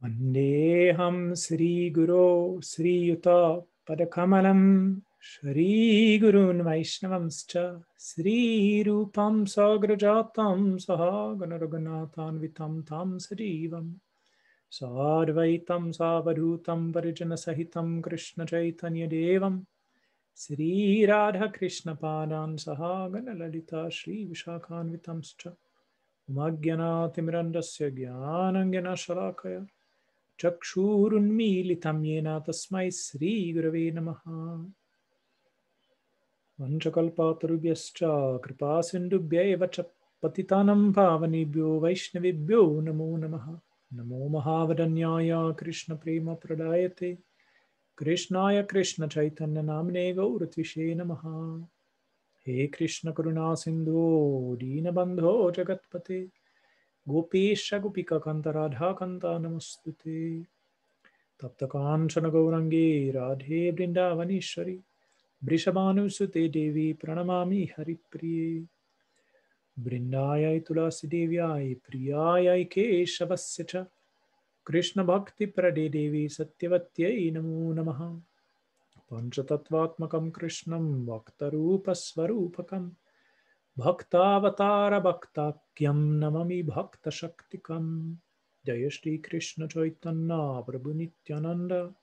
Vandeham Sri Guru Sri Yuta Padakamalam Shri Gurun Vaishnavamscha Sri Rupam Sagrajatam Sahaganaraghanathan Vitam Tam Sajivam Sadvaitam Savadhutam Varijana Sahitam Krishna Chaitanya Devam Sri Radha Krishna Padan Sahagana Lalita Sri Vishakhan Vitamscha Umagyanati Mirandasya Gyanangana Shalakaya Chakshurunmilitam yena tasmai Sri Gurave Namaha Vanchakalpatarubhyascha Kripasindubhya eva cha Patitanam Pavanibhyo Vaishnavibhyo Namo Namaha Namo Mahavadanyaya Krishna Prema Pradayate Krishnaya Krishna Chaitanya Namne Gauratvishe Namaha He Krishna Karuna Sindhu Dinabandho Jagatpate Gopesha Gopika Kanta Radha Kanta Namostute Tapta Kanchana Gaurangi Radhe Brindavanishwari Brishabhanusute Devi Pranamami Haripriye Brindayai Tulasi Devyai Priyayai Keshavasya Cha Krishna Bhakti Prade Devi Satyavatyai Namo Namaha Panchatattvatmakam Krishnam Bhaktarupa Svarupakam Bhaktavatara Bhaktakyam Namami Bhakta Shaktikam Jaya Shri Krishna Chaitanya Prabhu Nityananda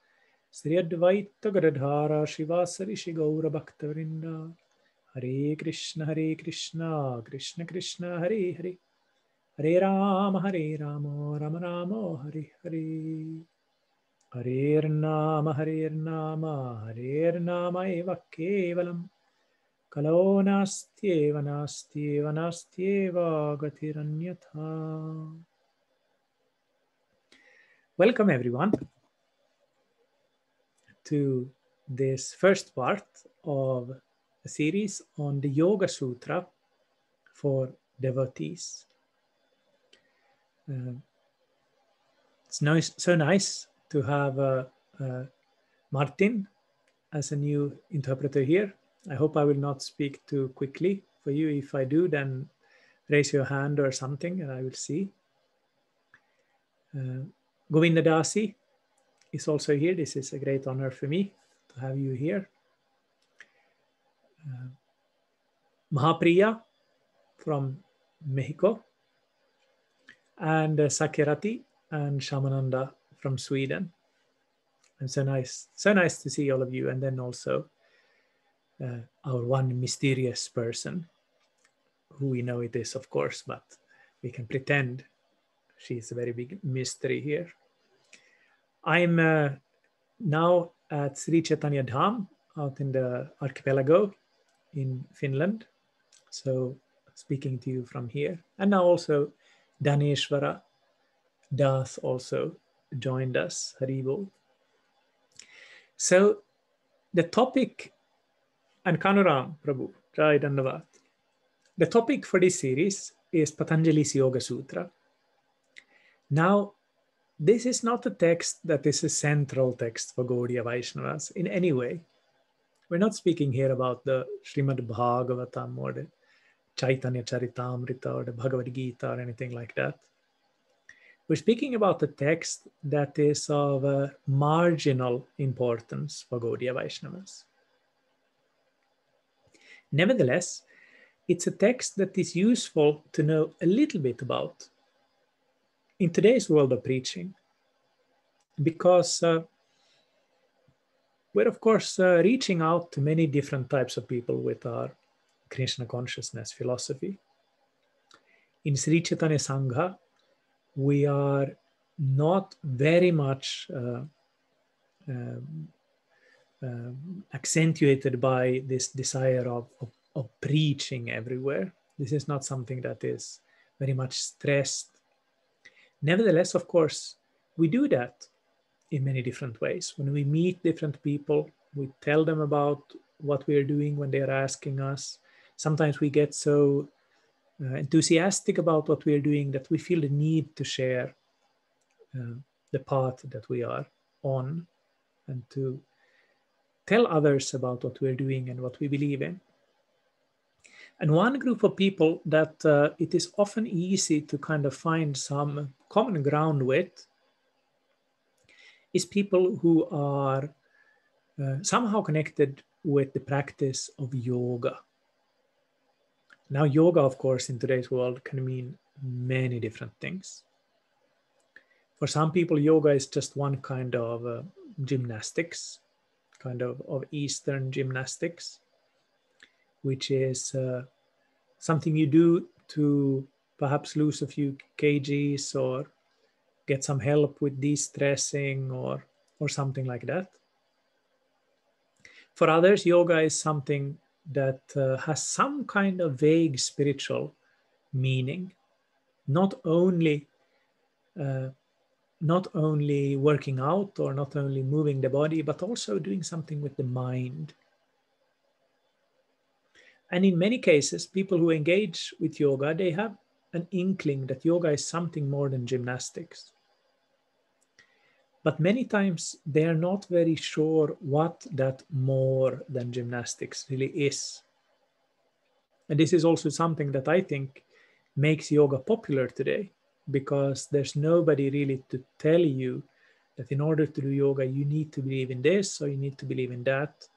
Sri Advaita Gadadhara Shivasari Shri Gaura Bhaktavinda Hare Krishna Krishna Krishna Hare Hare Hare Rama Rama Rama Hare Hare Hare Nama Hare Nama Eva Kevalam Kalo nastyeva nastyeva nastyeva gatiranyatha. Welcome everyone to this first part of a series on the Yoga Sutra for devotees. It's so nice to have Martin as a new interpreter here. I hope I will not speak too quickly for you. If I do, then raise your hand or something and I will see. Govinda Dasi is also here. This is a great honor for me to have you here. Mahapriya from Mexico. And Sakirati and Shamananda from Sweden. And so nice to see all of you. And then also our one mysterious person, who we know it is, of course, but we can pretend she's a very big mystery here. I'm now at Sri Chaitanya Dham out in the archipelago in Finland. So speaking to you from here. And now also Daneshwara Das also joined us, Haribol. So the topic, and Kanuram Prabhu, Jai Dandavat. The topic for this series is Patanjali's Yoga Sutra. Now, this is not a text that is a central text for Gaudiya Vaishnavas in any way. We're not speaking here about the Srimad Bhagavatam or the Chaitanya Charitamrita or the Bhagavad Gita or anything like that. We're speaking about a text that is of marginal importance for Gaudiya Vaishnavas. Nevertheless, it's a text that is useful to know a little bit about in today's world of preaching, because we're of course reaching out to many different types of people with our Krishna consciousness philosophy. In Sri Chaitanya Sangha, we are not very much accentuated by this desire of preaching everywhere. This is not something that is very much stressed. Nevertheless, of course, we do that in many different ways. When we meet different people, we tell them about what we are doing when they are asking us. Sometimes we get so enthusiastic about what we are doing that we feel the need to share the path that we are on and to tell others about what we're doing and what we believe in. And one group of people that it is often easy to kind of find some common ground with is people who are somehow connected with the practice of yoga. Now, yoga, of course, in today's world can mean many different things. For some people, yoga is just one kind of gymnastics, kind of Eastern gymnastics, which is something you do to perhaps lose a few kgs or get some help with de-stressing or something like that. For others, yoga is something that has some kind of vague spiritual meaning, not only working out or not only moving the body, but also doing something with the mind. And in many cases, people who engage with yoga, they have an inkling that yoga is something more than gymnastics. But many times they are not very sure what that more than gymnastics really is. And this is also something that I think makes yoga popular today, because there's nobody really to tell you that in order to do yoga, you need to believe in this, or you need to believe in that,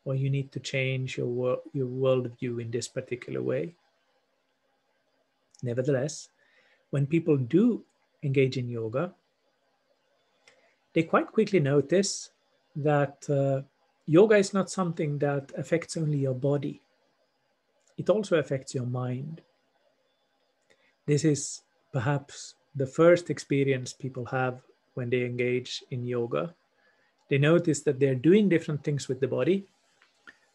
or you need to change your worldview in this particular way. Nevertheless, when people do engage in yoga, they quite quickly notice that yoga is not something that affects only your body. It also affects your mind. This is perhaps the first experience people have when they engage in yoga. They notice that they're doing different things with the body.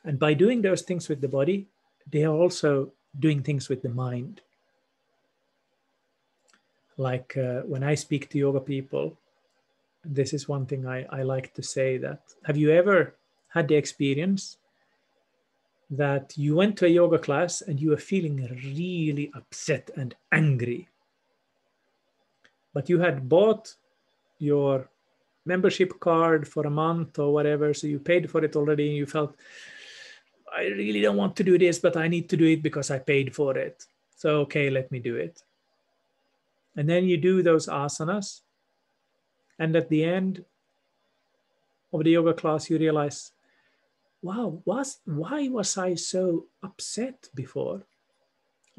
And by doing those things with the body, they are also doing things with the mind. Like when I speak to yoga people, this is one thing I like to say, that have you ever had the experience that you went to a yoga class and you were feeling really upset and angry, but you had bought your membership card for a month or whatever, so you paid for it already, and you felt, I really don't want to do this, but I need to do it because I paid for it. So, okay, let me do it. And then you do those asanas, and at the end of the yoga class, you realize, wow, why was I so upset before?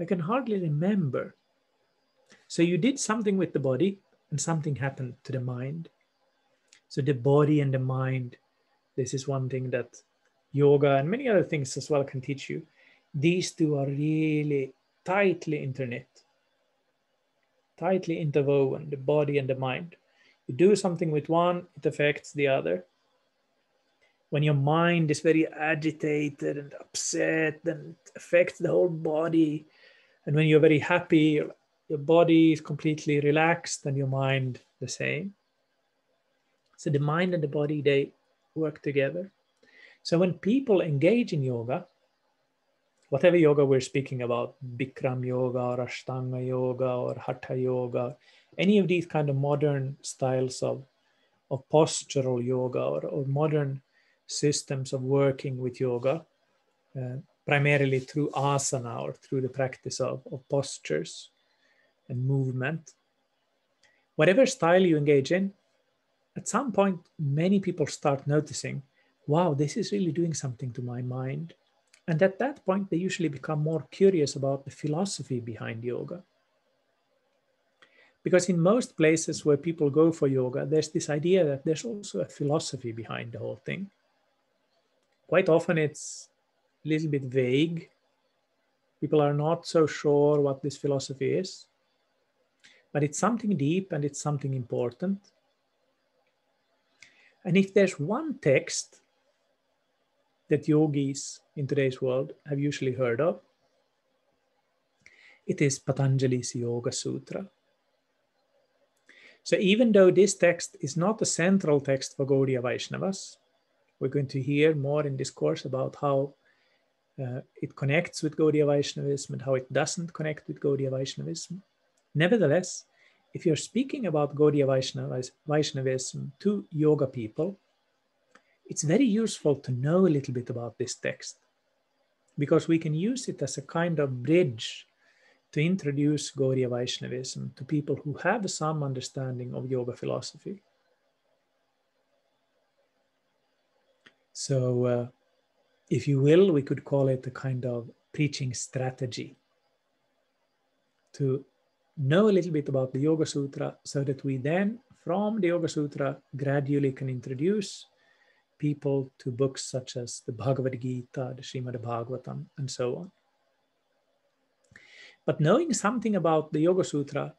I can hardly remember. So you did something with the body and something happened to the mind. So the body and the mind, this is one thing that yoga and many other things as well can teach you. These two are really tightly interwoven, the body and the mind. You do something with one, it affects the other. When your mind is very agitated and upset, then it affects the whole body. And when you're very happy, your body is completely relaxed and your mind the same. So the mind and the body, they work together. So when people engage in yoga, whatever yoga we're speaking about, Bikram yoga or Ashtanga yoga or Hatha yoga, any of these kind of modern styles of postural yoga or modern systems of working with yoga, primarily through asana or through the practice of postures and movement. Whatever style you engage in, at some point, many people start noticing, wow, this is really doing something to my mind. And at that point, they usually become more curious about the philosophy behind yoga. Because in most places where people go for yoga, there's this idea that there's also a philosophy behind the whole thing. Quite often it's a little bit vague. People are not so sure what this philosophy is, but it's something deep and it's something important. And if there's one text that yogis in today's world have usually heard of, it is Patanjali's Yoga Sutra. So even though this text is not a central text for Gaudiya Vaishnavas, we're going to hear more in this course about how it connects with Gaudiya Vaishnavism and how it doesn't connect with Gaudiya Vaishnavism. Nevertheless, if you're speaking about Gaudiya Vaishnavism to yoga people, it's very useful to know a little bit about this text, because we can use it as a kind of bridge to introduce Gaudiya Vaishnavism to people who have some understanding of yoga philosophy. So if you will, we could call it a kind of preaching strategy to know a little bit about the Yoga Sutra, so that we then, from the Yoga Sutra, gradually can introduce people to books such as the Bhagavad Gita, the Srimad Bhagavatam, and so on. But knowing something about the Yoga Sutra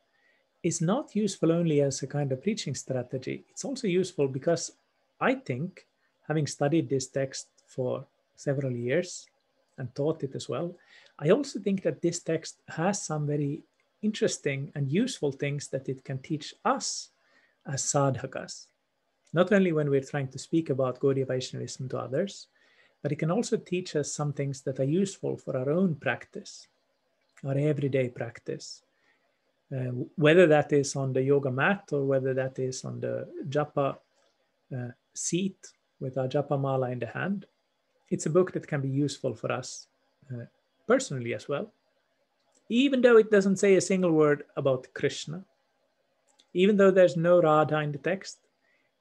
is not useful only as a kind of preaching strategy. It's also useful because I think, having studied this text for several years and taught it as well, I also think that this text has some very interesting and useful things that it can teach us as sadhakas. Not only when we're trying to speak about Gaudiya Vaishnavism to others, but it can also teach us some things that are useful for our own practice, our everyday practice. Whether that is on the yoga mat or whether that is on the japa seat with our japa mala in the hand, it's a book that can be useful for us personally as well. Even though it doesn't say a single word about Krishna, even though there's no Radha in the text,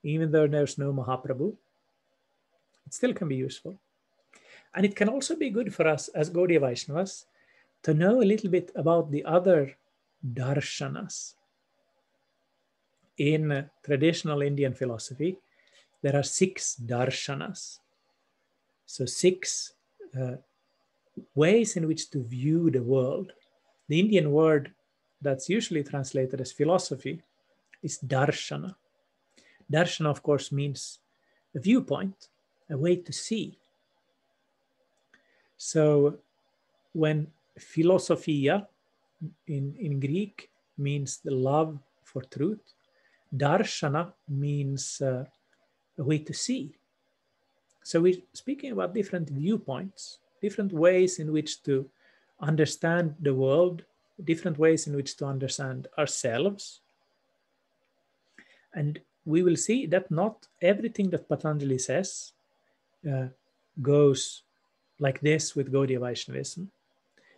even though there's no Mahaprabhu, it still can be useful. And it can also be good for us as Gaudiya Vaishnavas to know a little bit about the other darshanas. In traditional Indian philosophy, there are 6 darshanas. So 6 ways in which to view the world. The Indian word that's usually translated as philosophy is darshana. Darshana, of course, means a viewpoint, a way to see. So when philosophia in Greek means the love for truth, darshana means a way to see. So we're speaking about different viewpoints, different ways in which to understand the world, different ways in which to understand ourselves. And we will see that not everything that Patanjali says goes like this with Gaudiya Vaishnavism.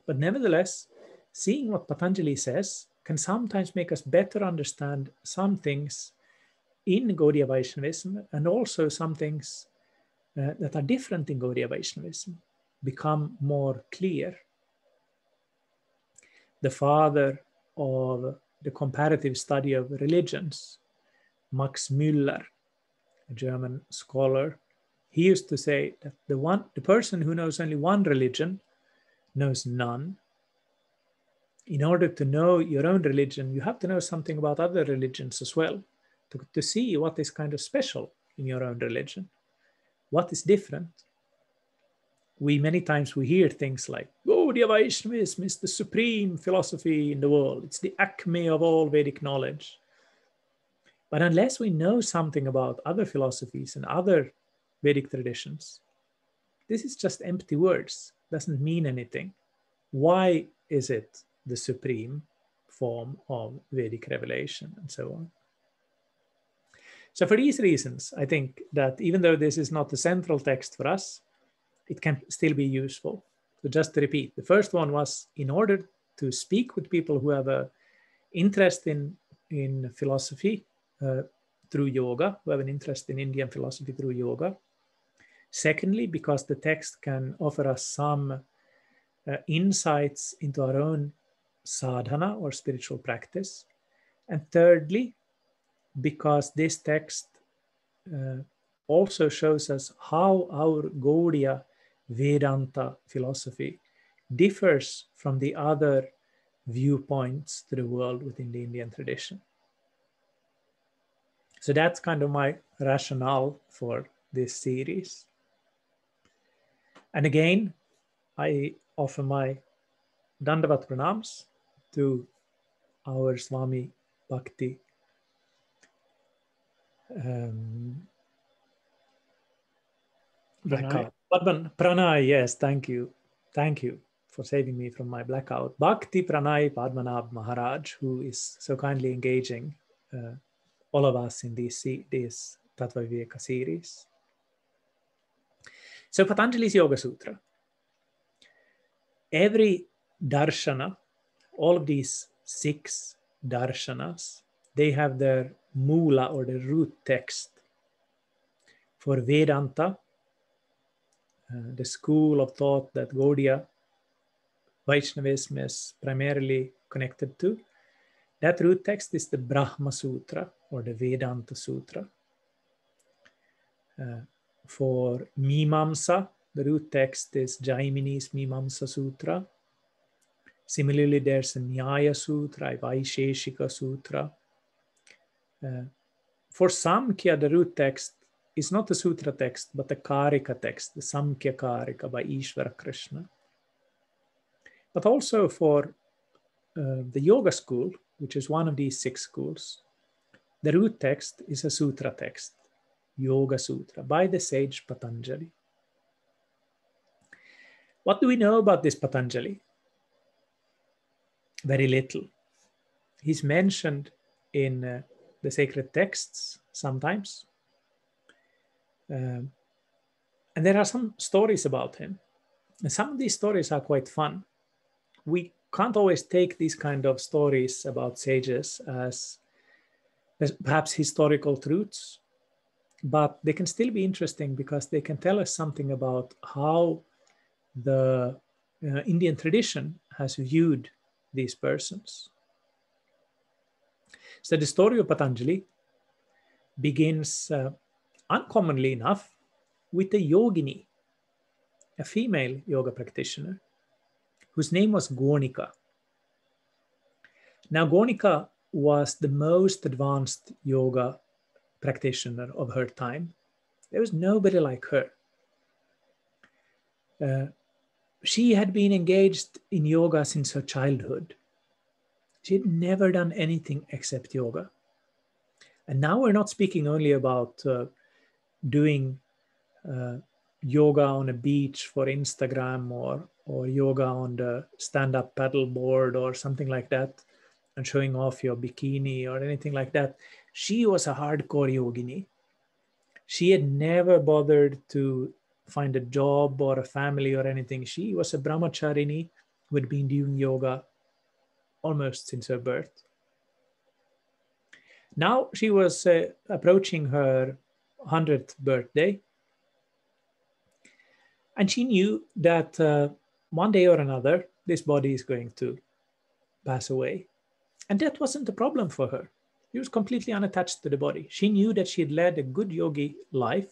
But nevertheless, seeing what Patanjali says can sometimes make us better understand some things in Gaudiya Vaishnavism, and also some things that are different in Gaudiya Vaishnavism become more clear. The father of the comparative study of religions, Max Müller, a German scholar, he used to say that the person who knows only one religion knows none. In order to know your own religion, you have to know something about other religions as well, to see what is kind of special in your own religion, what is different. Many times we hear things like, Gaudiya Vaishnavism is the supreme philosophy in the world. It's the acme of all Vedic knowledge. But unless we know something about other philosophies and other Vedic traditions, this is just empty words, doesn't mean anything. Why is it the supreme form of Vedic revelation, and so on? So for these reasons, I think that even though this is not the central text for us, it can still be useful. So just to repeat, the first one was in order to speak with people who have an interest in philosophy through yoga, who have an interest in Indian philosophy through yoga. Secondly, because the text can offer us some insights into our own sadhana or spiritual practice. And thirdly, because this text also shows us how our Gaudiya Vedanta philosophy differs from the other viewpoints to the world within the Indian tradition. So that's kind of my rationale for this series. And again, I offer my Dandavat Pranams to our Swami Bhakti blackout. Pranay, yes, thank you. Thank you for saving me from my blackout. Bhakti Pranay Padmanabh Maharaj, who is so kindly engaging all of us in this Tattva Viveka series. So Patanjali's Yoga Sutra. Every darshana, all of these 6 darshanas, they have their mula or the root text. For Vedanta, the school of thought that Gaudiya Vaishnavism is primarily connected to, that root text is the Brahma Sutra or the Vedanta Sutra. For Mimamsa, the root text is Jaimini's Mimamsa Sutra. Similarly, there's a Nyaya Sutra, a Vaisheshika Sutra. For Samkhya, the root text is not the sutra text, but the Karika text, the Samkhya Karika by Ishvara Krishna. But also for the yoga school, which is one of these 6 schools, the root text is a sutra text, Yoga Sutra, by the sage Patanjali. What do we know about this Patanjali? Very little. He's mentioned in the sacred texts sometimes. And there are some stories about him. And some of these stories are quite fun. We can't always take these kind of stories about sages as perhaps historical truths, but they can still be interesting because they can tell us something about how the Indian tradition has viewed these persons. So the story of Patanjali begins, uncommonly enough, with a yogini, a female yoga practitioner, whose name was Gonika. Now, Gonika was the most advanced yoga practitioner of her time. There was nobody like her. She had been engaged in yoga since her childhood. She had never done anything except yoga. And now we're not speaking only about doing yoga on a beach for Instagram or yoga on the stand-up paddle board or something like that and showing off your bikini or anything like that. She was a hardcore yogini. She had never bothered to find a job or a family or anything. She was a brahmacharini who had been doing yoga almost since her birth. Now she was approaching her 100th birthday. And she knew that one day or another, this body is going to pass away. And that wasn't a problem for her. She was completely unattached to the body. She knew that she had led a good yogi life.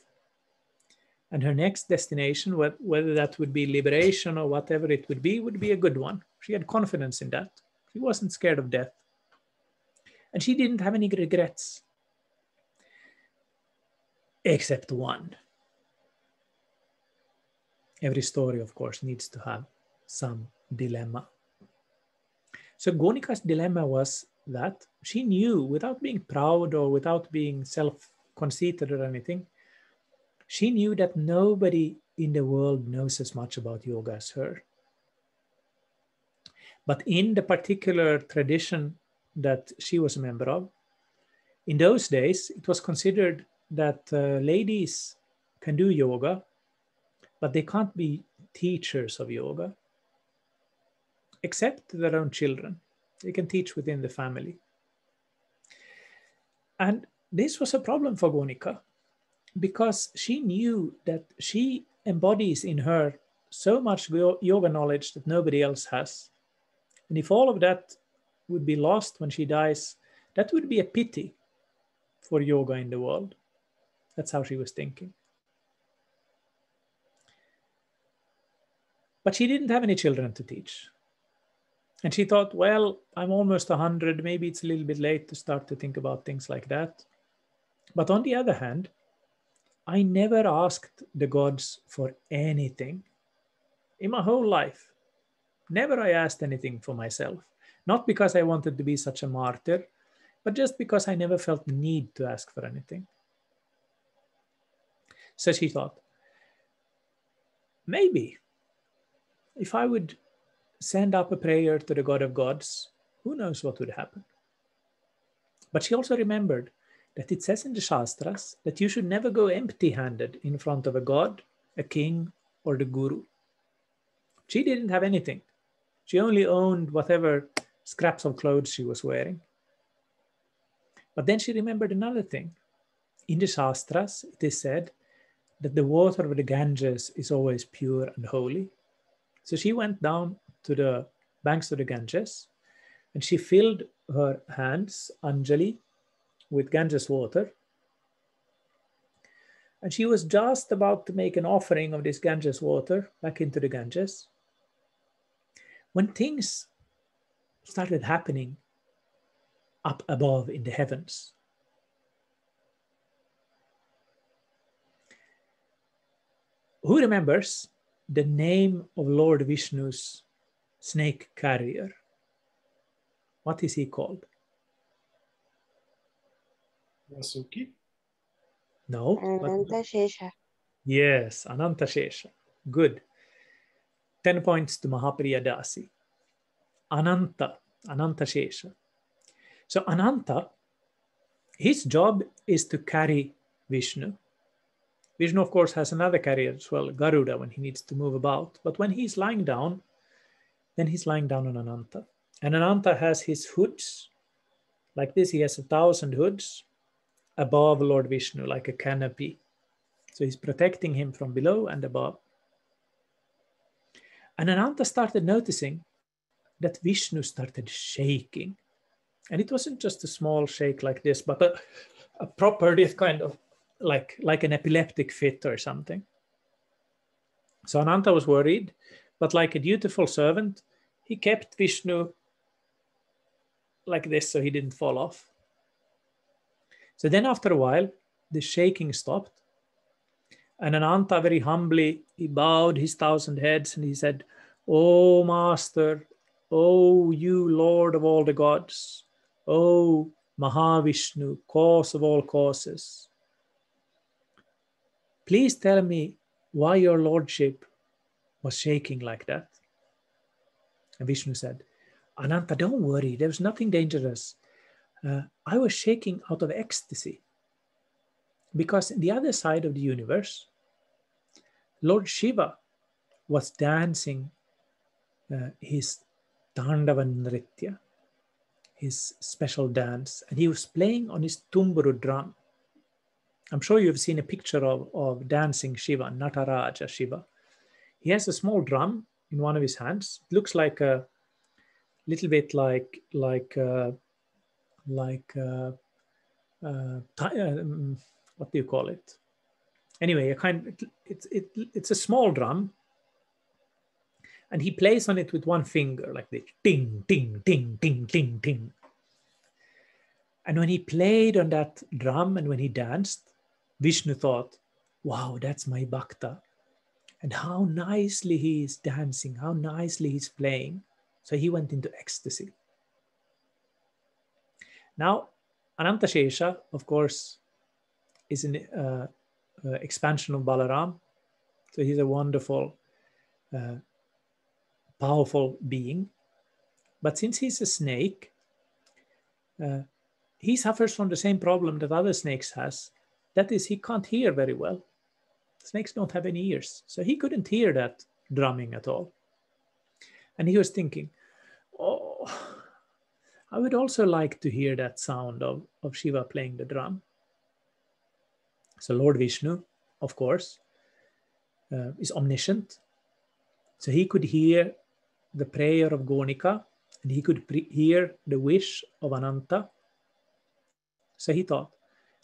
And her next destination, whether that would be liberation or whatever it would be a good one. She had confidence in that. She wasn't scared of death. And she didn't have any regrets. Except one. Every story, of course, needs to have some dilemma. So Gonika's dilemma was that she knew, without being proud or without being self-conceited or anything, she knew that nobody in the world knows as much about yoga as her. But in the particular tradition that she was a member of, in those days, it was considered that ladies can do yoga, but they can't be teachers of yoga, except their own children. They can teach within the family. And this was a problem for Gonika, because she knew that she embodies in her so much yoga knowledge that nobody else has. And if all of that would be lost when she dies, that would be a pity for yoga in the world. That's how she was thinking. But she didn't have any children to teach. And she thought, well, I'm almost 100. Maybe it's a little bit late to start to think about things like that. But on the other hand, I never asked the gods for anything in my whole life. Never I asked anything for myself. Not because I wanted to be such a martyr, but just because I never felt the need to ask for anything. So she thought, maybe if I would send up a prayer to the God of gods, who knows what would happen. But she also remembered that it says in the Shastras that you should never go empty-handed in front of a god, a king, or the guru. She didn't have anything. She only owned whatever scraps of clothes she was wearing. But then she remembered another thing. In the Shastras, it is said that the water of the Ganges is always pure and holy. So she went down to the banks of the Ganges and she filled her hands, Anjali, with Ganges water. And she was just about to make an offering of this Ganges water back into the Ganges when things started happening up above in the heavens. Who remembers the name of Lord Vishnu's snake carrier? What is he called? Vasuki. No. Anantashesha. Yes, Anantashesha. Good. 10 points to Mahapriya Dasi. Anantashesha. So Ananta, his job is to carry Vishnu. Vishnu, of course, has another carrier as well, Garuda, when he needs to move about. But when he's lying down, then he's lying down on Ananta. And Ananta has his hoods, like this. He has 1,000 hoods above Lord Vishnu, like a canopy. So he's protecting him from below and above. And Ananta started noticing that Vishnu started shaking. And it wasn't just a small shake like this, but a proper, this kind of like an epileptic fit or something. So Ananta was worried, but like a dutiful servant, he kept Vishnu like this so he didn't fall off. So then after a while, the shaking stopped. And Ananta very humbly, he bowed his 1,000 heads and he said, "Oh Master, oh you Lord of all the gods, oh Mahavishnu, cause of all causes, please tell me why your lordship was shaking like that." And Vishnu said, "Ananta, don't worry, there was nothing dangerous. I was shaking out of ecstasy. Because in the other side of the universe, Lord Shiva was dancing his Tandava Nritya, his special dance, and he was playing on his tumburu drum. I'm sure you've seen a picture of dancing Shiva, Nataraja Shiva. He has a small drum in one of his hands. It looks like a little bit like what do you call it? Anyway, it's a small drum, and he plays on it with one finger like this, ting, ting, ting, ting, ting, ting. And when he played on that drum and when he danced, Vishnu thought, "Wow, that's my bhakta. And how nicely he is dancing, how nicely he's playing." So he went into ecstasy. Now, Anantashesha, of course, is an expansion of Balaram. So he's a wonderful, powerful being. But since he's a snake, he suffers from the same problem that other snakes has. That is, he can't hear very well. Snakes don't have any ears. So he couldn't hear that drumming at all. And he was thinking, "Oh, I would also like to hear that sound of Shiva playing the drum." So Lord Vishnu, of course, is omniscient. So he could hear the prayer of Gonika and he could hear the wish of Ananta. So he thought,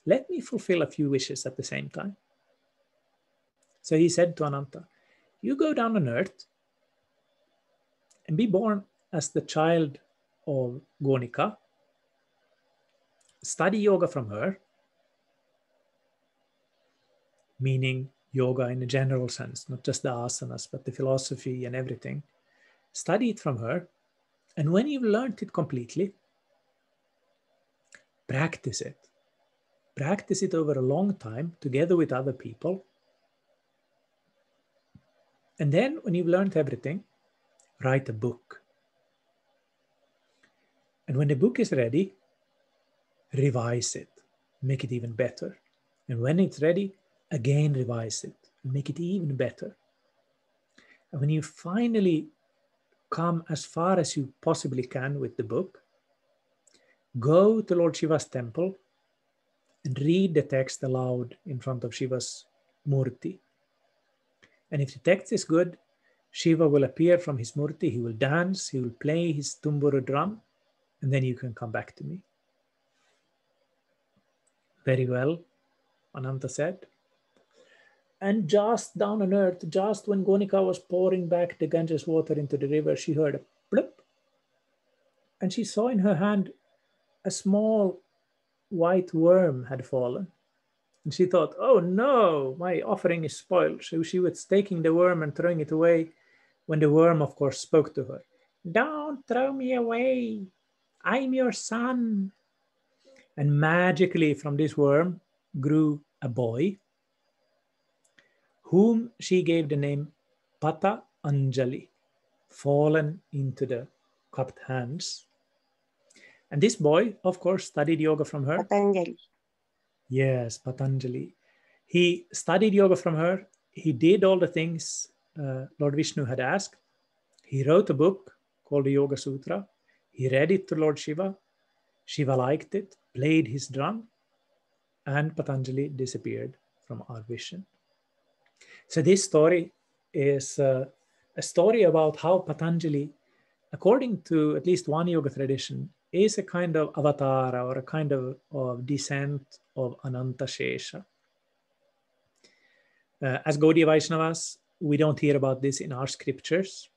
let me fulfill a few wishes at the same time. So he said to Ananta, "You go down on earth and be born as the child of Gonika, study yoga from her," meaning yoga in a general sense, not just the asanas, but the philosophy and everything. Study it from her, and when you've learned it completely, practice it. Practice it over a long time together with other people. And then when you've learned everything, write a book. And when the book is ready, revise it, make it even better. And when it's ready, again revise it, and make it even better. And when you finally come as far as you possibly can with the book, go to Lord Shiva's temple and read the text aloud in front of Shiva's murti. And if the text is good, Shiva will appear from his murti, he will dance, he will play his tumburu drum, and then you can come back to me. Very well, Ananta said. And just down on earth, just when Gonika was pouring back the Ganges water into the river, she heard a plop. And she saw in her hand a small white worm had fallen. And she thought, oh no, my offering is spoiled. So she was taking the worm and throwing it away when the worm, of course, spoke to her. Don't throw me away. I'm your son. And magically from this worm grew a boy, whom she gave the name Pata Anjali, fallen into the cupped hands. And this boy, of course, studied yoga from her. Patanjali. Yes, Patanjali. He studied yoga from her. He did all the things Lord Vishnu had asked. He wrote a book called the Yoga Sutra. He read it to Lord Shiva. Shiva liked it, played his drum, and Patanjali disappeared from our vision. So this story is a story about how Patanjali, according to at least one yoga tradition, is a kind of avatar or a kind of descent of Ananta Shesha. As Gaudiya Vaishnavas, we don't hear about this in our scriptures,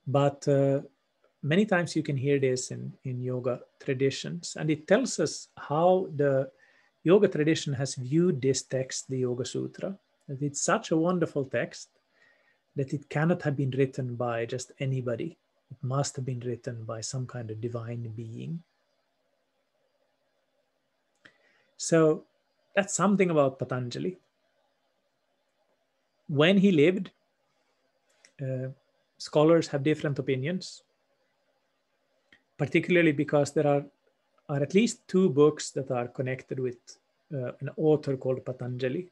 but many times you can hear this in yoga traditions, and it tells us how the yoga tradition has viewed this text, the Yoga Sutra, that it's such a wonderful text that it cannot have been written by just anybody. It must have been written by some kind of divine being. So that's something about Patanjali. When he lived, scholars have different opinions, particularly because there are at least two books that are connected with an author called Patanjali.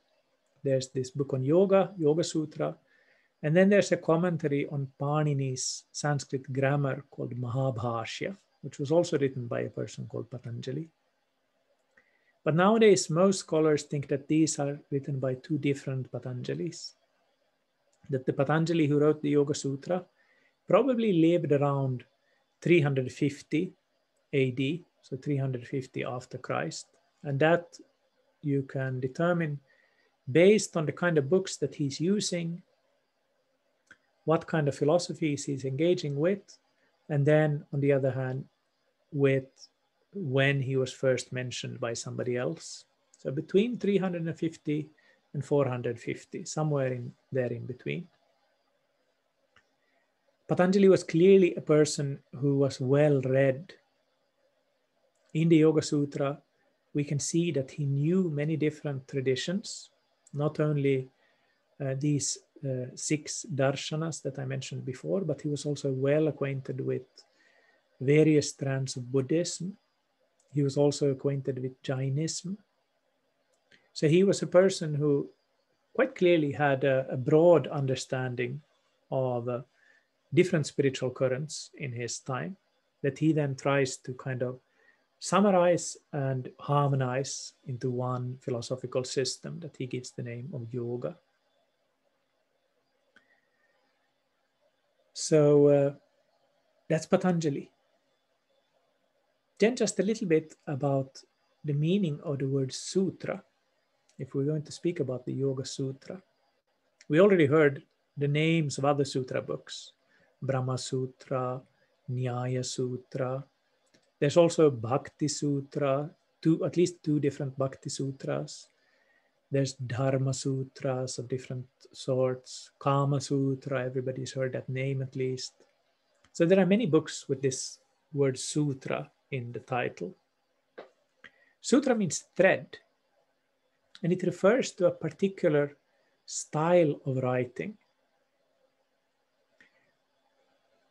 There's this book on yoga, Yoga Sutra, and then there's a commentary on Panini's Sanskrit grammar called Mahabhashya, which was also written by a person called Patanjali. But nowadays, most scholars think that these are written by two different Patanjalis. That the Patanjali who wrote the Yoga Sutra probably lived around 350 AD, so 350 after Christ. And that you can determine based on the kind of books that he's using, what kind of philosophies he's engaging with, and then on the other hand, with when he was first mentioned by somebody else. So between 350 and 450, somewhere in there in between. Patanjali was clearly a person who was well read. In the Yoga Sutra, we can see that he knew many different traditions, not only these 6 darshanas that I mentioned before, but he was also well acquainted with various strands of Buddhism. He was also acquainted with Jainism. So he was a person who quite clearly had a broad understanding of different spiritual currents in his time that he then tries to kind of summarize and harmonize into one philosophical system that he gives the name of yoga. So that's Patanjali. Then just a little bit about the meaning of the word sutra. If we're going to speak about the Yoga Sutra, we already heard the names of other sutra books, Brahma Sutra, Nyaya Sutra. There's also Bhakti Sutra, at least two different Bhakti Sutras. There's Dharma Sutras of different sorts, Kama Sutra, everybody's heard that name at least. So there are many books with this word sutra in the title. Sutra means thread, and it refers to a particular style of writing.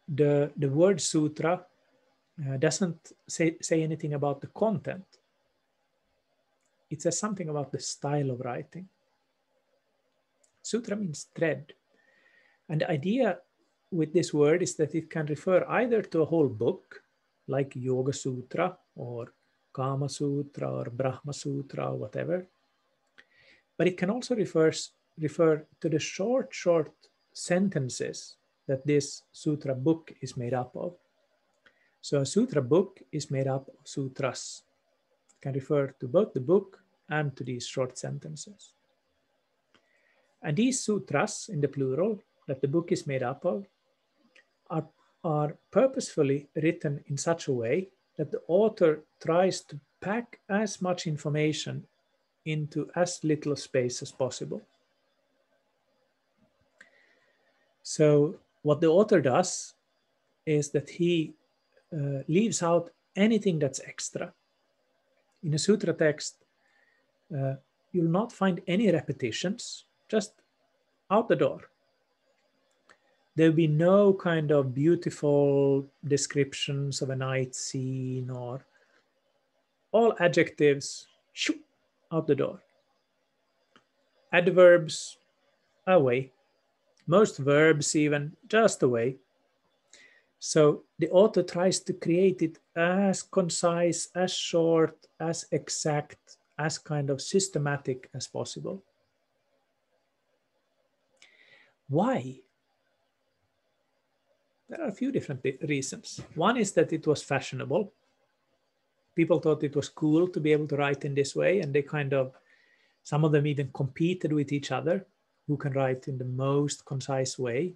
The word sutra doesn't say anything about the content. It says something about the style of writing. Sutra means thread. And the idea with this word is that it can refer either to a whole book, like Yoga Sutra or Kama Sutra or Brahma Sutra or whatever. but it can also refer to the short sentences that this sutra book is made up of. So a sutra book is made up of sutras. It can refer to both the book and to these short sentences. And these sutras, in the plural, that the book is made up of, are purposefully written in such a way that the author tries to pack as much information into as little space as possible. So what the author does is that he leaves out anything that's extra. In a sutra text, you'll not find any repetitions, just out the door. There'll be no kind of beautiful descriptions of a night scene, or all adjectives, shoo, out the door. Adverbs, away. Most verbs even, just away. So the author tries to create it as concise, as short, as exact, as kind of systematic as possible. Why? There are a few different reasons. One is that it was fashionable. People thought it was cool to be able to write in this way, and they some of them even competed with each other, who can write in the most concise way.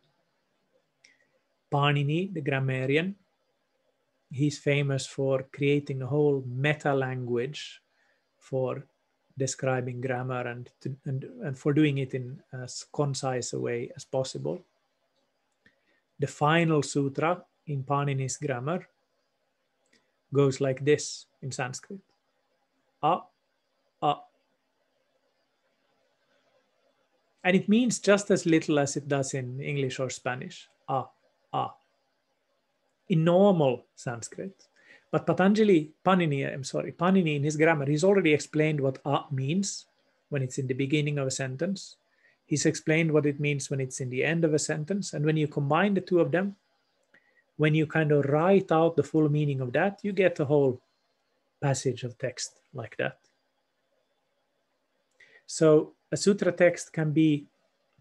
Panini, the grammarian, he's famous for creating a whole meta language for describing grammar and for doing it in as concise a way as possible. The final sutra in Panini's grammar goes like this in Sanskrit. A, a. And it means just as little as it does in English or Spanish. A, a. In normal Sanskrit. But Panini in his grammar, he's already explained what a means when it's in the beginning of a sentence. He's explained what it means when it's in the end of a sentence. And when you combine the two of them, when you kind of write out the full meaning of that, you get a whole passage of text like that. So a sutra text can be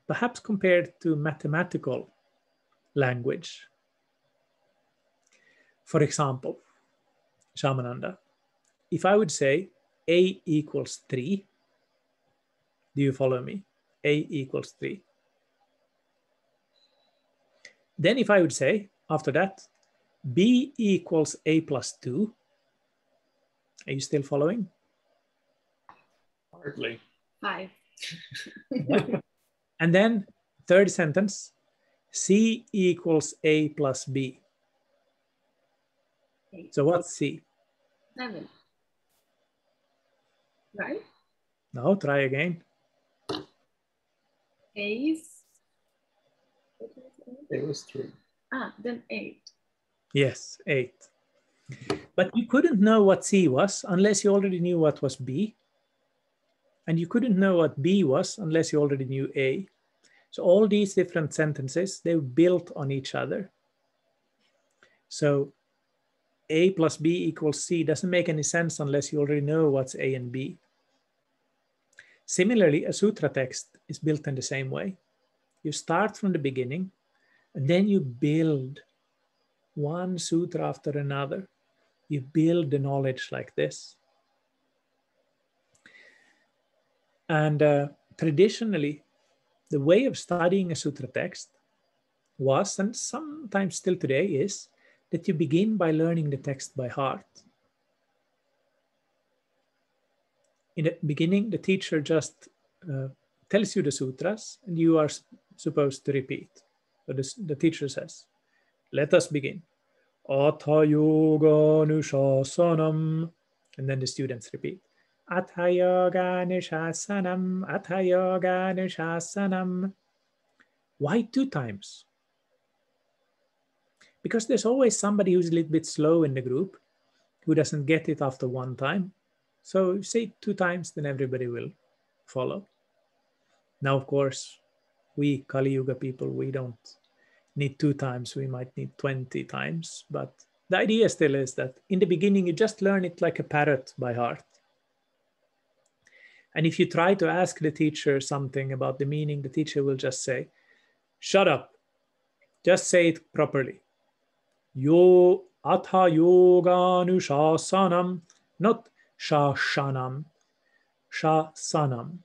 perhaps compared to mathematical language. For example, Shamananda, if I would say A equals 3, do you follow me? A equals 3. Then if I would say, after that, B equals A plus 2, are you still following? Hardly. 5. And then third sentence, C equals A plus B. 8. So what's C? 7. Right? No, try again. A is... It was 3. Then 8. Yes, 8. But you couldn't know what C was unless you already knew what was B. And you couldn't know what B was unless you already knew A. So all these different sentences, they built on each other. So A plus B equals C doesn't make any sense unless you already know what's A and B. Similarly, a sutra text is built in the same way. You start from the beginning, and then you build one sutra after another. You build the knowledge like this. And traditionally, the way of studying a sutra text was, and sometimes still today is, that you begin by learning the text by heart. In the beginning, the teacher just tells you the sutras, and you are supposed to repeat. So the teacher says, let us begin. Atha yoga nushasanam. And then the students repeat. Atha yoga nushasanam, atha yoga nushasanam. Why 2 times? Because there's always somebody who's a little bit slow in the group who doesn't get it after 1 time. So if you say 2 times, then everybody will follow. Now, of course, we Kali Yuga people, we don't need 2 times. We might need 20 times. But the idea still is that in the beginning, you just learn it like a parrot by heart. And if you try to ask the teacher something about the meaning, the teacher will just say, shut up, just say it properly. Yo atha yoganushasanam, not shashanam, shasanam.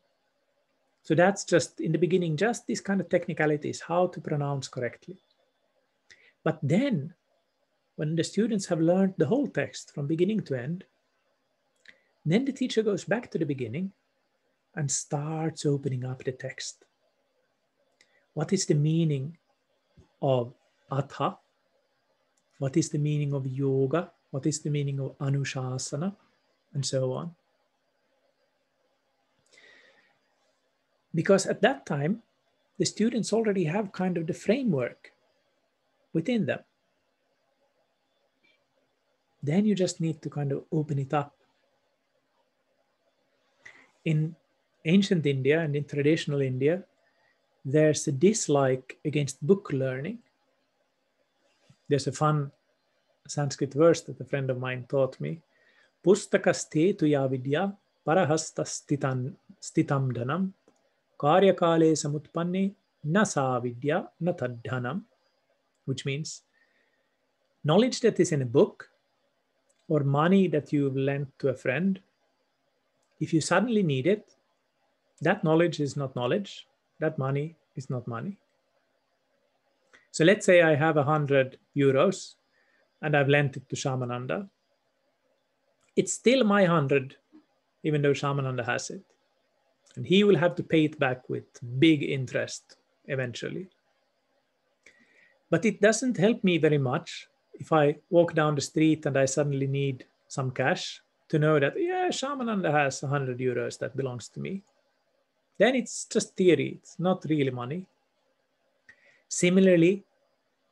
So that's just in the beginning, just these kind of technicalities, how to pronounce correctly. But then when the students have learned the whole text from beginning to end, then the teacher goes back to the beginning and starts opening up the text. What is the meaning of atha? What is the meaning of yoga? What is the meaning of anushasana? And so on. Because at that time, the students already have kind of the framework within them. Then you just need to kind of open it up. In ancient India and in traditional India, there's a dislike against book learning. There's a fun Sanskrit verse that a friend of mine taught me. Pustakaste tu ya vidya parahasta stitam dhanam karyakale samutpanne na sa vidya na tadhanam, which means knowledge that is in a book or money that you've lent to a friend, if you suddenly need it, that knowledge is not knowledge, that money is not money. So let's say I have 100 euros and I've lent it to Shamananda. It's still my 100, even though Shamananda has it. And he will have to pay it back with big interest eventually. But it doesn't help me very much if I walk down the street and I suddenly need some cash to know that, yeah, Shamananda has 100 euros that belongs to me. Then it's just theory, it's not really money. Similarly,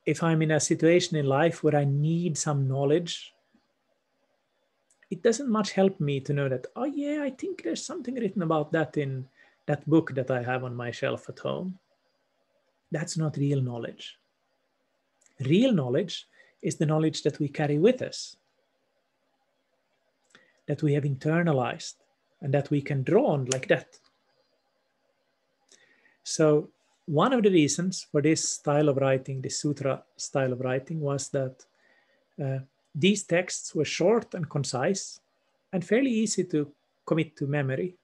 if I'm in a situation in life where I need some knowledge, it doesn't much help me to know that, oh yeah, I think there's something written about that in that book that I have on my shelf at home. That's not real knowledge. Real knowledge is the knowledge that we carry with us, that we have internalized, and that we can draw on like that. So one of the reasons for this style of writing, this sutra style of writing, was that these texts were short and concise and fairly easy to commit to memory,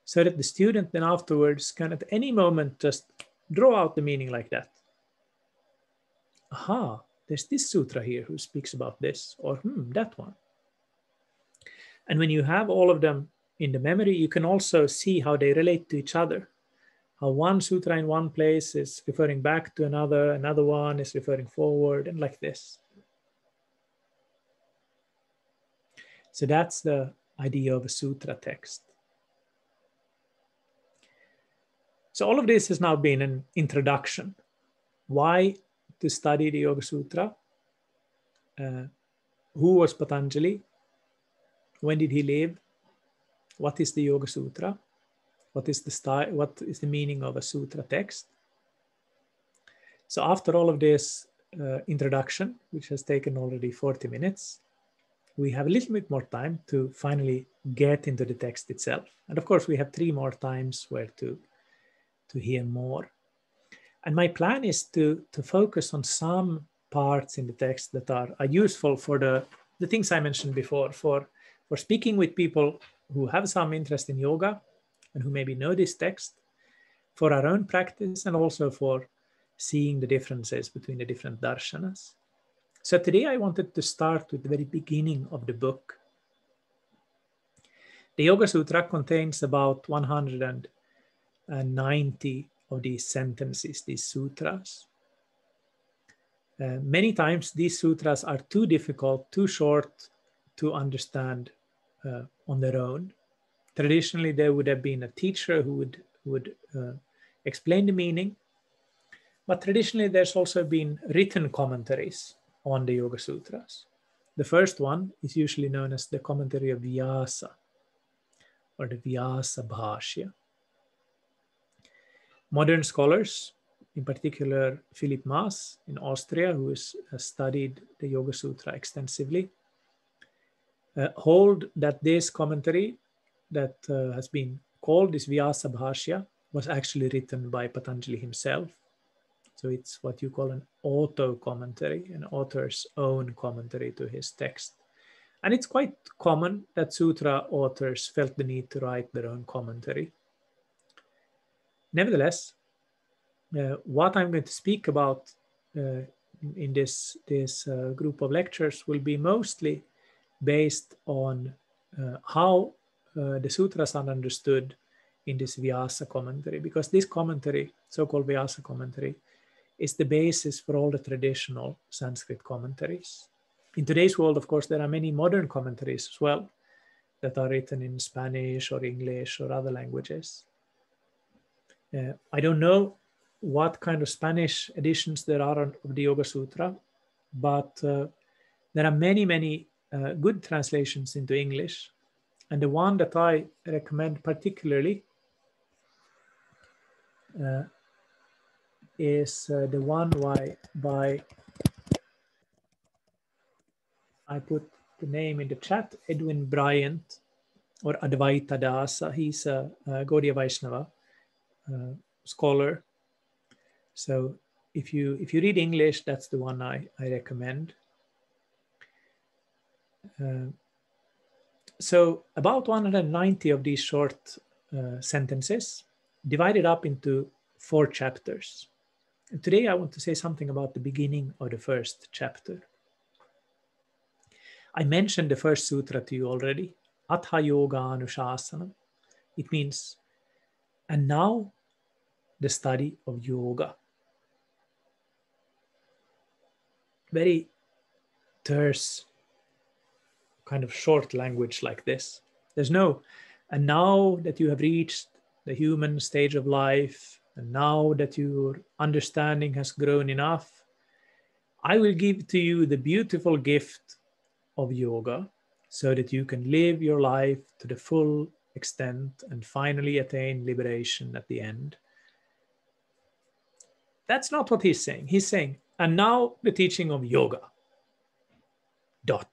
so that the student then afterwards can at any moment just draw out the meaning like that. Aha, there's this sutra here who speaks about this, or that one. And when you have all of them in the memory, you can also see how they relate to each other. How one sutra in one place is referring back to another one is referring forward, and like this. So that's the idea of a sutra text. So all of this has now been an introduction. Why to study the Yoga Sutra? Who was Patanjali? When did he live? What is the Yoga Sutra? What is the style? What is the meaning of a sutra text? So after all of this introduction, which has taken already 40 minutes, we have a little bit more time to finally get into the text itself. And of course, we have 3 more times where to hear more. And my plan is to focus on some parts in the text that are useful for the things I mentioned before, for speaking with people who have some interest in yoga and who maybe know this text, for our own practice, and also for seeing the differences between the different darshanas. So today I wanted to start with the very beginning of the book. The Yoga Sutra contains about 190 of these sentences, these sutras. Many times these sutras are too difficult, too short to understand on their own. Traditionally, there would have been a teacher who would explain the meaning. But traditionally, there's also been written commentaries on the Yoga Sutras. The first one is usually known as the commentary of Vyasa, or the Vyasa Bhashya. Modern scholars, in particular Philip Maas in Austria, who has studied the Yoga Sutra extensively, hold that this commentary that has been called this Vyasa Bhashya was actually written by Patanjali himself. So it's what you call an auto-commentary, an author's own commentary to his text. And it's quite common that sutra authors felt the need to write their own commentary. Nevertheless, what I'm going to speak about in this group of lectures will be mostly based on how the sutras are understood in this Vyasa commentary, because this commentary, so-called Vyasa commentary, is the basis for all the traditional Sanskrit commentaries. In today's world, of course, there are many modern commentaries as well that are written in Spanish or English or other languages. I don't know what kind of Spanish editions there are of the Yoga Sutra, but there are many, many good translations into English. And the one that I recommend particularly is the one by, I put the name in the chat, Edwin Bryant, or Advaita Dasa. He's a Gaudiya Vaishnava scholar. So if you read English, that's the one I recommend. So about 190 of these short sentences divided up into 4 chapters. And today I want to say something about the beginning of the first chapter. I mentioned the first sutra to you already, Atha Yoga Anushasana. It means, and now the study of yoga. Very terse, kind of short language like this. There's no, and now that you have reached the human stage of life, and now that your understanding has grown enough, I will give to you the beautiful gift of yoga so that you can live your life to the full extent and finally attain liberation at the end. That's not what he's saying. He's saying, and now the teaching of yoga. Dot.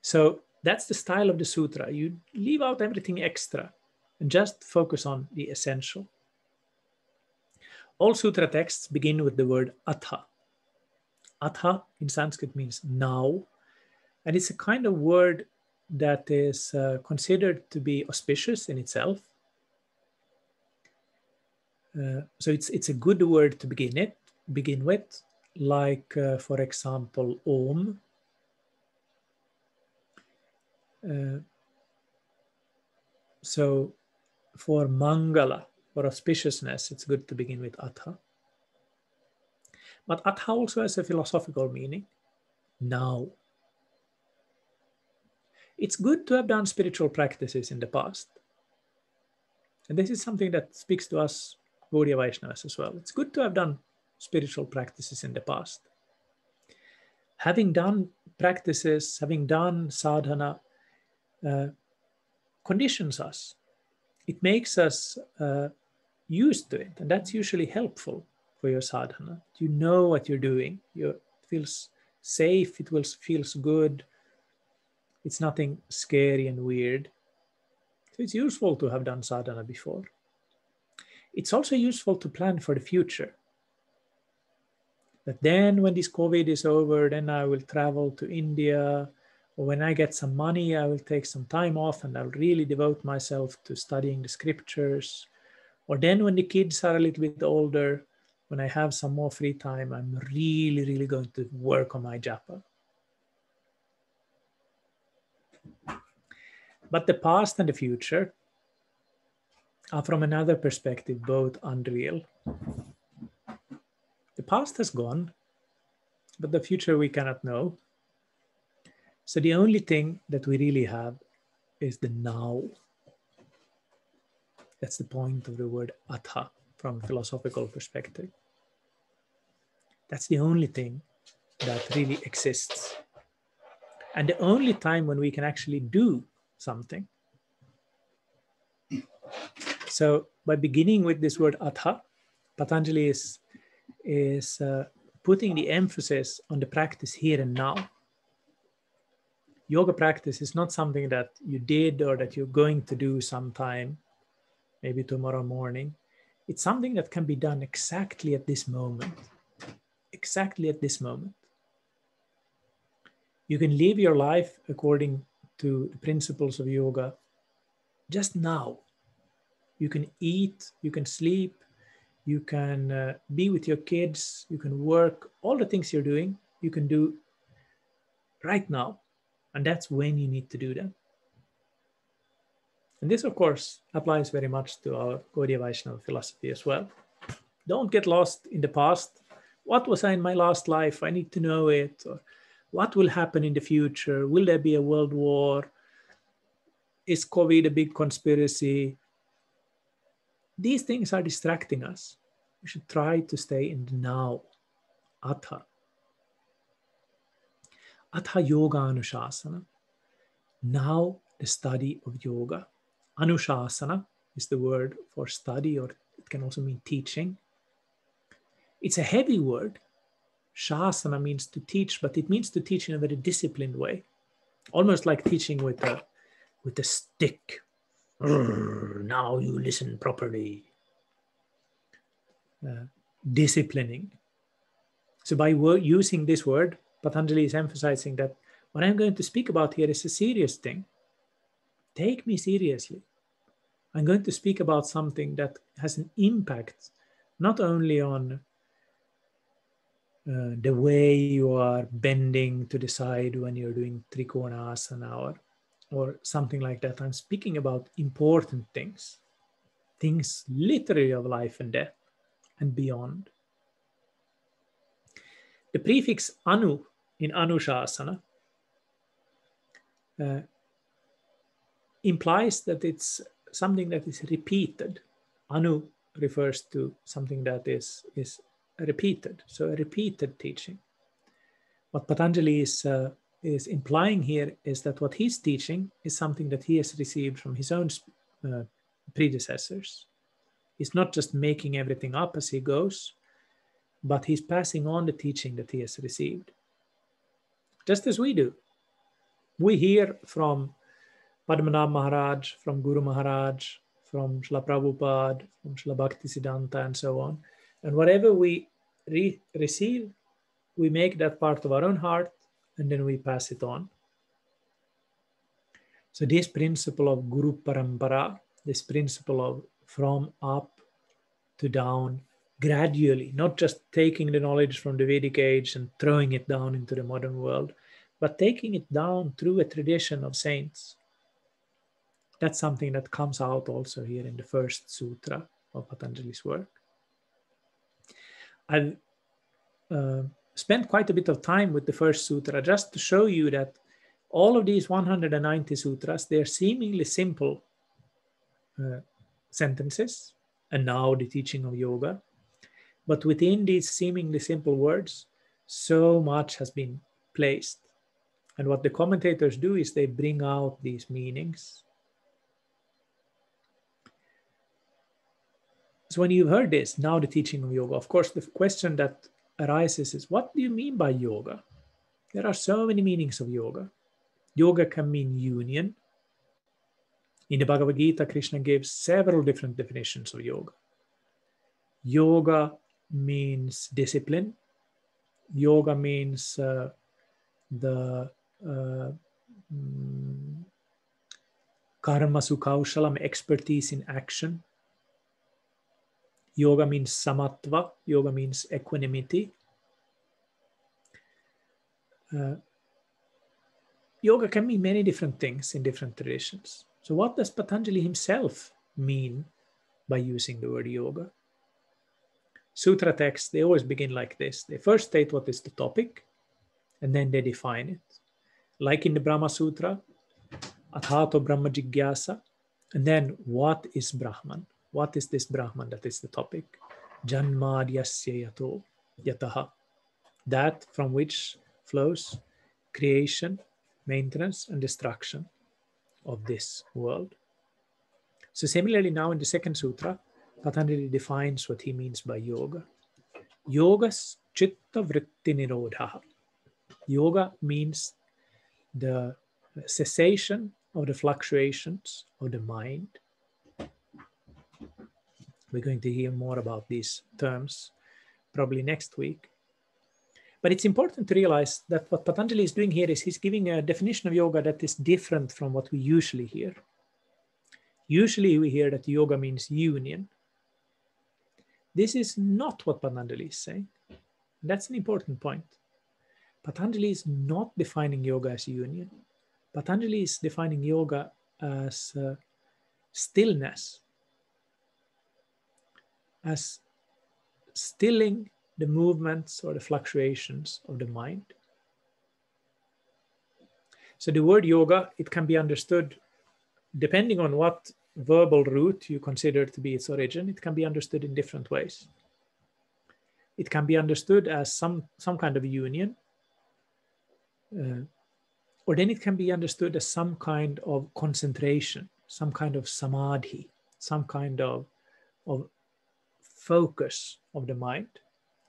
So that's the style of the sutra. You leave out everything extra and just focus on the essential. All sutra texts begin with the word atha. Atha in Sanskrit means now, and it's a kind of word that is considered to be auspicious in itself. So it's a good word to begin with, like for example, Om. So for Mangala, for auspiciousness, it's good to begin with Atha. But Atha also has a philosophical meaning, now. It's good to have done spiritual practices in the past. And this is something that speaks to us Gaudiya Vaishnavas as well. It's good to have done spiritual practices in the past. Having done practices, having done sadhana, conditions us. It makes us used to it, and that's usually helpful for your sadhana. You know what you're doing. It feels safe. It feels good. It's nothing scary and weird. So it's useful to have done sadhana before. It's also useful to plan for the future. That then when this COVID is over, then I will travel to India, or when I get some money, I will take some time off and I'll really devote myself to studying the scriptures. Or then when the kids are a little bit older, when I have some more free time, I'm really, really going to work on my japa. But the past and the future are from another perspective, both unreal. The past has gone, but the future we cannot know. So the only thing that we really have is the now. That's the point of the word atha from a philosophical perspective. That's the only thing that really exists. And the only time when we can actually do something. So by beginning with this word atha, Patanjali is putting the emphasis on the practice here and now. Yoga practice is not something that you did or that you're going to do sometime, maybe tomorrow morning. It's something that can be done exactly at this moment. Exactly at this moment. You can live your life according to the principles of yoga just now. You can eat, you can sleep, you can be with your kids, you can work, all the things you're doing, you can do right now. And that's when you need to do them. And this, of course, applies very much to our Gaudiya Vaishnava philosophy as well. Don't get lost in the past. What was I in my last life? I need to know it. Or what will happen in the future? Will there be a world war? Is COVID a big conspiracy? These things are distracting us. We should try to stay in the now. Atha. Atha Yoga Anushasana. Now the study of yoga. Anushasana is the word for study, or it can also mean teaching. It's a heavy word. Shasana means to teach, but it means to teach in a very disciplined way. Almost like teaching with a stick. Now you listen properly. Disciplining. So by using this word, Patanjali is emphasizing that what I'm going to speak about here is a serious thing. Take me seriously. I'm going to speak about something that has an impact not only on the way you are bending to the side when you're doing Trikona Asana or something like that. I'm speaking about important things, things literally of life and death and beyond. The prefix anu in Anushasana implies that it's something that is repeated. Anu refers to something that is repeated, so a repeated teaching. What Patanjali is implying here is that what he's teaching is something that he has received from his own predecessors. He's not just making everything up as he goes, but he's passing on the teaching that he has received. Just as we do. We hear from Padmanabh Maharaj, from Guru Maharaj, from Srila Prabhupada, from Srila Bhaktisiddhanta, and so on. And whatever we receive, we make that part of our own heart, and then we pass it on. So this principle of Guru Parampara, this principle of from up to down, gradually, not just taking the knowledge from the Vedic age and throwing it down into the modern world, but taking it down through a tradition of saints. That's something that comes out also here in the first sutra of Patanjali's work. I've spent quite a bit of time with the first sutra just to show you that all of these 190 sutras, they're seemingly simple sentences, and now the teaching of yoga. But within these seemingly simple words, so much has been placed. And what the commentators do is they bring out these meanings. So when you've heard this, now the teaching of yoga, of course, the question that arises is, what do you mean by yoga? There are so many meanings of yoga. Yoga can mean union. In the Bhagavad Gita, Krishna gives several different definitions of yoga. Yoga means discipline. Yoga means the karma sukhaushalam, expertise in action. Yoga means samatva. Yoga means equanimity. Yoga can mean many different things in different traditions. So what does Patanjali himself mean by using the word yoga? Sutra texts, they always begin like this. They first state what is the topic, and then they define it. Like in the Brahma Sutra, Athato Brahma Jigyasa, and then what is Brahman? What is this Brahman that is the topic? Janmadyasya yato yataha. That from which flows creation, maintenance, and destruction of this world. So similarly now in the second sutra, Patanjali defines what he means by yoga. Yogas chitta vritti nirodha. Yoga means the cessation of the fluctuations of the mind. We're going to hear more about these terms probably next week. But it's important to realize that what Patanjali is doing here is he's giving a definition of yoga that is different from what we usually hear. Usually we hear that yoga means union. This is not what Patanjali is saying. That's an important point. Patanjali is not defining yoga as union. Patanjali is defining yoga as stillness, as stilling the movements or the fluctuations of the mind. So the word yoga, it can be understood depending on what verbal root you consider to be its origin. It can be understood in different ways. It can be understood as some kind of union, or then it can be understood as some kind of concentration, some kind of samadhi, some kind of focus of the mind.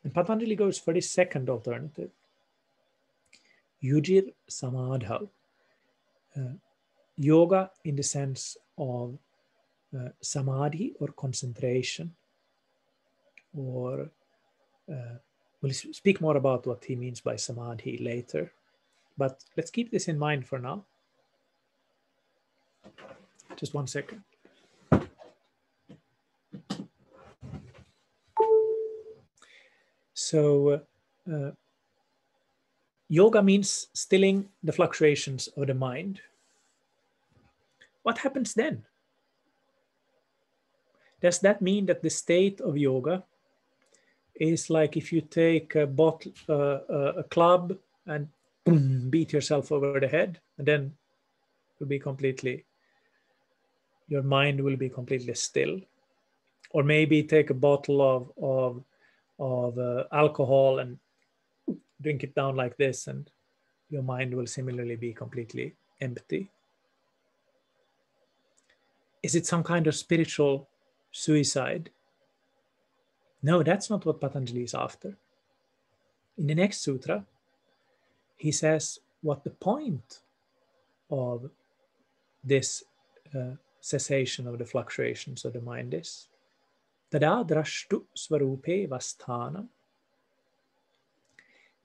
And Patanjali goes for this second alternative, yujir samadhau, yoga in the sense of samadhi or concentration, or we'll speak more about what he means by samadhi later. But let's keep this in mind for now. Just 1 second. So yoga means stilling the fluctuations of the mind. What happens then? Does that mean that the state of yoga is like if you take a bottle, a club, and boom, beat yourself over the head, and then you'll be completely, your mind will be completely still? Or maybe take a bottle of alcohol and drink it down like this, and your mind will similarly be completely empty. Is it some kind of spiritual suicide? No, that's not what Patanjali is after. In the next sutra, he says what the point of this cessation of the fluctuations of the mind is. Tada drashtu svarupe vasthanam.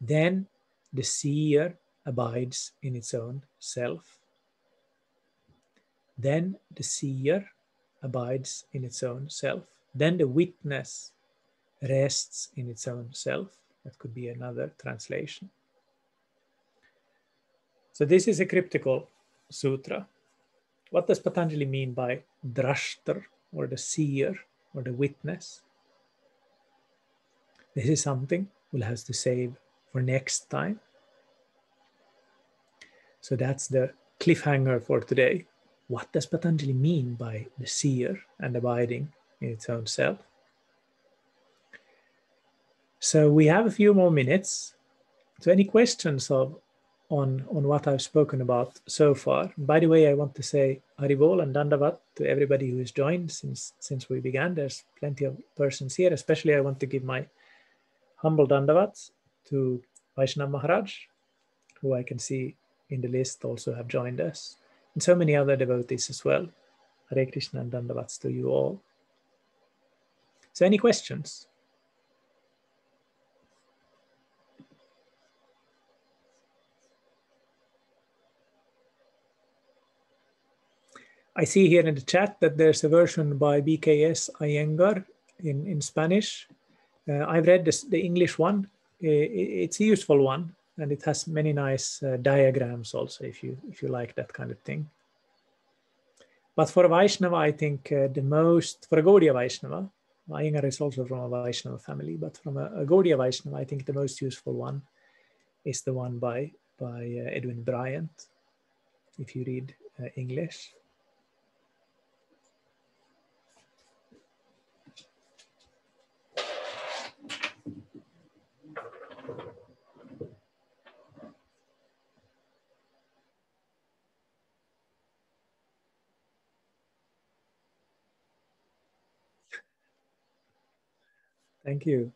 Then the seer abides in its own self. Then the seer abides in its own self. Then the witness rests in its own self. That could be another translation. So this is a cryptical sutra. What does Patanjali mean by drashtar, or the seer, or the witness? This is something we'll have to save for next time. So that's the cliffhanger for today. What does Patanjali mean by the seer and abiding in its own self? So we have a few more minutes. So any questions on what I've spoken about so far? By the way, I want to say Haribol and Dandavat to everybody who has joined since we began. There's plenty of persons here. Especially I want to give my humble Dandavats to Vaishnav Maharaj, who I can see in the list also have joined us, and so many other devotees as well. Hare Krishna and Dandavats to you all. So any questions? I see here in the chat that there's a version by BKS Iyengar in Spanish. I've read the English one. It's a useful one, and it has many nice diagrams also, if you like that kind of thing. But for a Vaishnava, I think for a Gaudiya Vaishnava, Iyengar is also from a Vaishnava family, but from a Gaudiya Vaishnava, I think the most useful one is the one by Edwin Bryant, if you read English. Thank you.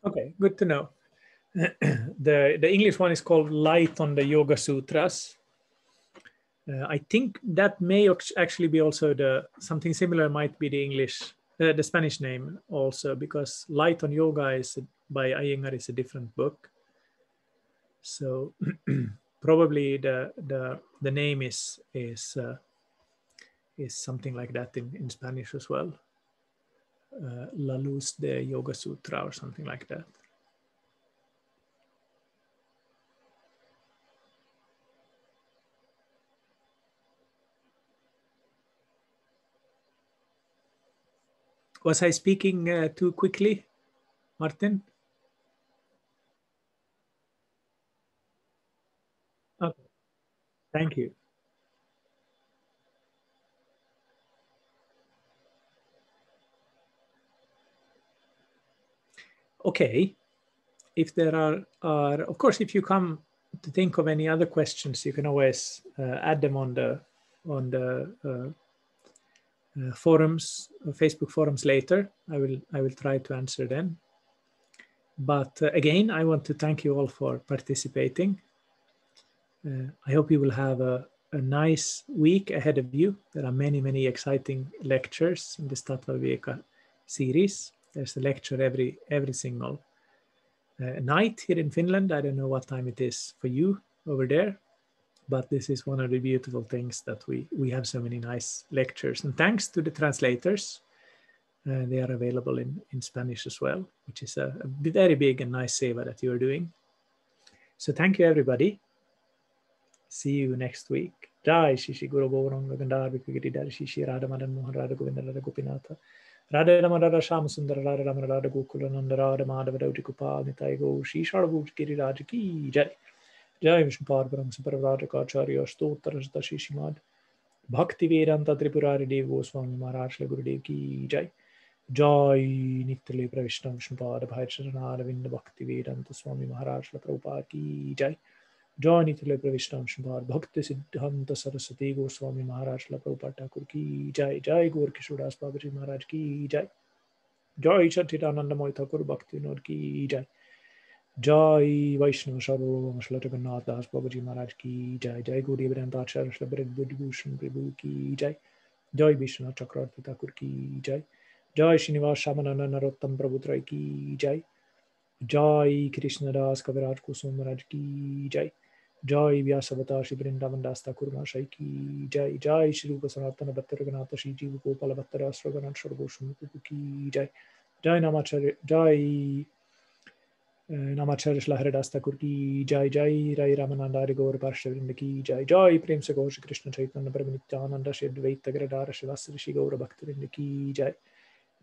Okay, good to know. The English one is called Light on the Yoga Sutras. I think that may actually be also something similar might be the English, the Spanish name also, because Light on Yoga is by Iyengar is a different book. So probably the name is something like that in Spanish as well. La Luz de Yoga Sutra or something like that. Was I speaking too quickly, Martin? Okay. Thank you. Okay. If there are of course, if you come to think of any other questions, you can always add them on the forums, Facebook forums later. I will try to answer them. But again, I want to thank you all for participating. I hope you will have a nice week ahead of you. There are many exciting lectures in the Tattva Viveka series. There's a lecture every single night here in Finland. I don't know what time it is for you over there, but this is one of the beautiful things that we have so many nice lectures. And thanks to the translators, they are available in Spanish as well, which is a very big and nice seva that you're doing. So thank you, everybody. See you next week. Jai Shishi Guru Gauranga Gandhar Vikagiri Dari Shishi Radha Madan Mohan Radha Govinda Radha Gopinatha Radha Rama Radha Shama Sundara Radha Rama Radha Gokula Nanda Radha Madhava Dauti Gopal Nitai Go Shri Sharabhuj Giri Raja Ki Jai Jai Vishnu Parvaram Saparavaja Kacharya Stotra Jata Shishi Mad Bhakti Vedanta Tripurari Dev Goswami Maharaj Gurudev Ki Jai Jai Nityale Pravishna Vishnu Pada Bhai Charanara Vinda Bhakti Vedanta Swami Maharaj Prabhupada Ki Jai Jai Nityale Pravishna Vishnu Pada Bhakti Siddhanta Saraswati Goswami Maharaj Prabhupada Thakur Ki Jai Jai Gaur Kishodas Babaji Maharaj Ki Jai Jai Satchidananda Moy Thakur Bhakti Vinod Ki Jai Jai Vaishnava Sarvabhauma Shri Jagannath Das Babaji Maharaj Ki Jai Jai Gauri Vedanta Acharya Shri Bhushan Prabhu Ki Jai Jai Vishnu Chakravarti Thakur Ki Jai Jai Srinivas Shamanana Narottam Prabhu Trai Ki Jai Jai Krishna Das Kaviraj Kusum Maharaj Ki Jai Jai Vyasavata Shri Vrindavan Das Thakur Mahashai Ki Jai Jai Shri Rupa Sanatana Bhatta Raghunatha Shri Jiva Gopala Bhatta Rasra Ganath Sarvoshan Prabhu Ki Jai Jai Namacharya Jai Namacharya Shri Haridas Thakur Ki Jai Jai Rai Ramananda Hari Gaur Parsha Vrinda Ki Jai Jai Prem Se Gaur Shri Krishna Chaitanya Prabhu Nityananda Shri Advaita Giridhara Shri Vasari Shri Gaura Bhakta Vrinda Ki Jai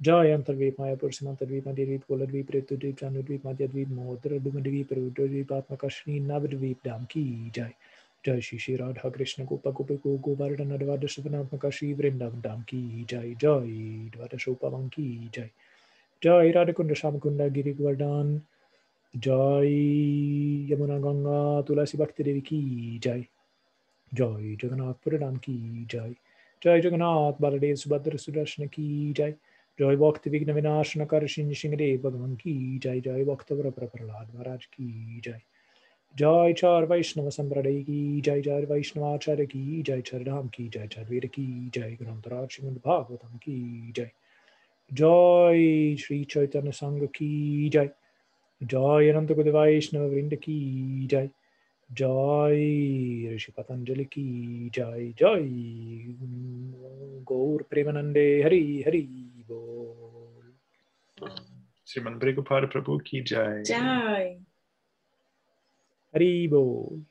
Jai Antardvip Mayapur Simantardvip Madhya Poladvip Retudvip Janudvip Madhyadvip Modra Dumadvip Rudradvip Atmaka Shri Navadvip Dham Ki Jai Jai Shri Shri Radha Krishna Gopa Gopi Govardhana Dvada Shivanatmaka Shri Vrindavan Dham Ki Jai Jai Dvada Shopavang Ki Jai Jai Radhakunda Shamakunda Giri Govardhan Jai Yamuna Ganga Tulasi Bhakti Devi Ki Jai Jai Jagannath Puradam Ki Jai Jai Jagannath Baladev Subhadra Sudarshana Ki Jai Jai Bhakti Vigna Vinashana Karishin Shingadev Bhagavan Ki Jai Jai Bhakta Vrapra Prahlad Maharaj Ki Jai Jai Char Vaishnava Sampradaya Ki Jai Jai Vaishnava Acharya Ki Jai Chardham Ki Jai Charveda Ki Jai Grantaraj Srimad Bhagavatam Ki Jai Jai Shri Chaitanya Sangha Ki Jai Jai Ananta Guru Vaishnava Vrinda Ki Jai Jai Rishi Patanjali Ki Jai Jai Gaur Premanande Hari Hari Bol Sriman Bhrigupada Prabhu Ki Jai. Jai. Hari Bol.